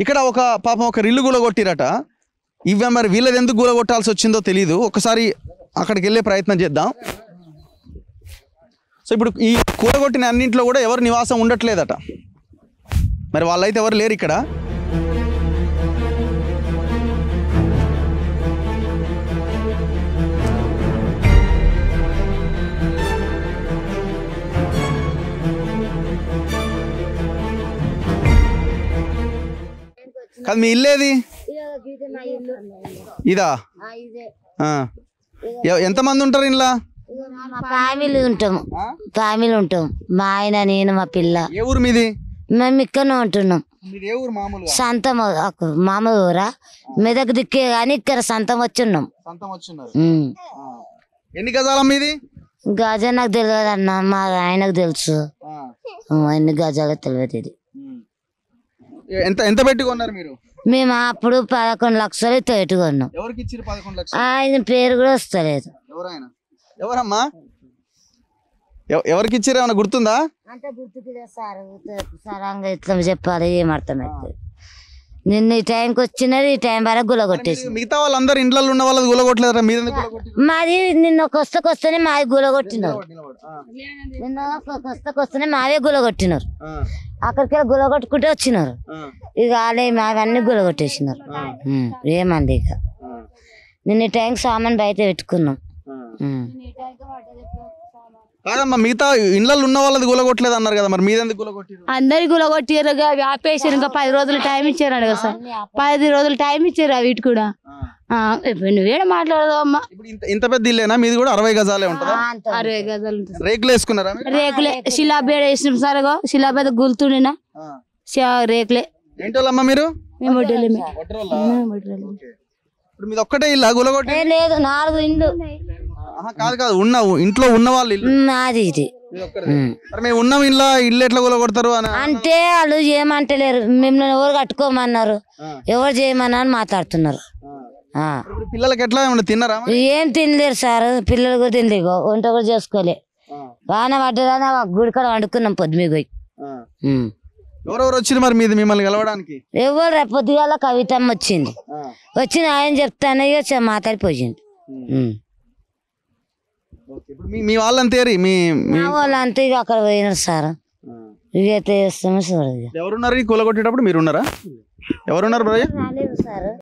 ఇక్కడ ఒక పాపం ఒక ఇల్లు కూలగొట్టిరట. ఇవి మరి వీళ్ళది ఎందుకు కూలగొట్టాల్సి వచ్చిందో తెలీదు. ఒకసారి అక్కడికి వెళ్ళే ప్రయత్నం చేద్దాం. సో ఇప్పుడు ఈ కూలగొట్టిన అన్నింటిలో కూడా ఎవరు నివాసం ఉండట్లేదట. మరి వాళ్ళైతే ఎవరు లేరు ఇక్కడ. కాదు మీ ఇల్లేది ఇదా? ఎంతమంది ఉంటారు ఇంట్లో? ఫ్యామిలీ ఉంటాం మా ఆయన నేను మా పిల్ల. ఏ ఊరు మీది? మేము ఇక్కడనే ఉంటున్నాం. సంతం మామూలు ఊరా మెదక్ దిక్కే కానీ ఇక్కడ సంతం వచ్చున్నాం. ఎన్ని గజాల మీది? గజ నాకు తెలియదు అన్న, మా ఆయనకు తెలుసు. ఎన్ని గజాలో తెలియదు. ఇది ఎంత ఎంత పెట్టుకున్నారు మీరు? మేము అప్పుడు 11 లక్షలు పెట్టుకున్నాం. ఆయన పేరు కూడా వస్తలేదు. ఎవరమ్మా? ఎవరికి ఇచ్చారు ఏమన్నా గుర్తుందా? అంటే గుర్తుకు సార్ సరంగా ఇట్లా చెప్పాలి ఏమర్థమైతే. నిన్న ఈ టైంకి వచ్చినది ఈ టైం వరకు గులగొట్టేసి. మిగతా వాళ్ళందరూ ఇంట్లో ఉన్న వాళ్ళది గులగొట్టలేదా? మాది నిన్న కొస్తకొస్తేనే మాది గులగొట్టినారు. నిన్న కొస్తకొస్తేనే మావే గులగొట్టినారు. అక్కడికి గులగొట్టుకుంటే వచ్చినారు. ఇక వాళ్ళే మావన్నీ గులగొట్టేసినారు. ఏమంది ఇక నిన్న ఈ టైంకి సామాన్ బయట పెట్టుకున్నాం. కాదమ్మా మిగతా ఇళ్ళల్లో ఉన్న వాళ్ళది గులగొట్టలేదు అన్నారు కదా, మరి మీదెందుకు గులగొట్టారు? అందరి గులగొట్టారు, ఆపేసారు. ఇంకా 10 రోజులు టైం ఇచ్చారు కదా సార్. 10 రోజులు టైం ఇచ్చారు వీటి కూడా. నువ్వేడ మాట్లాడదావు అమ్మా. ఇంత పెద్ద ఇల్లేనా మీది? కూడా 60 గజాలే ఉంటుందా? 60 గజాలు ఉంటుంది. రేకులు వేసుకున్నారా? రేకులే, శిలాబేడ వేసినాం సార్. శిలాబేద గుల్తుండినా రేకులే. ఏంటోళ్ళమ్మా మీరు? మేము ఇప్పుడు మీది ఒక్కటే ఇల్లు గులగొట్టి? లేదు, 4 ఇండ్లు. కాదు కాదు, ఇంట్లో ఉన్న వాళ్ళు నాది ఇది. మేము ఉన్నాం ఇల్లు ఎట్లా కూలగొడతారు అని అంటే వాళ్ళు ఏమంటలేరు. మిమ్మల్ని ఎవరు కట్టుకోమన్నారు, ఎవరు చేయమన్నా అని మాట్లాడుతున్నారు. పిల్లలకి ఎట్లా తిన్నారా? ఏం తినలేరు సార్, పిల్లలు కూడా తినలేదు, వంట కూడా చేసుకోలే. వాన పడ్డదని గుడికాడ వండుకున్నాం పొద్దుమీ పోయి. ఎవరెవరు వచ్చింది మరి మీది మిమ్మల్ని కలవడానికి? ఎవరు పొద్దుగాల కవితమ్మ వచ్చింది. వచ్చి ఆయన చెప్తాను ఇక మాట్లాడిపోయింది. మీ వాళ్ళంతే మీ వాళ్ళంతా ఇక అక్కడ పోయినారు సార్. ఇక చేస్తాము చూడదు. ఎవరున్నారు కూలగొట్టేటప్పుడు? మీరు ఉన్నారా? ఎవరున్నారు? రాలేదు సార్.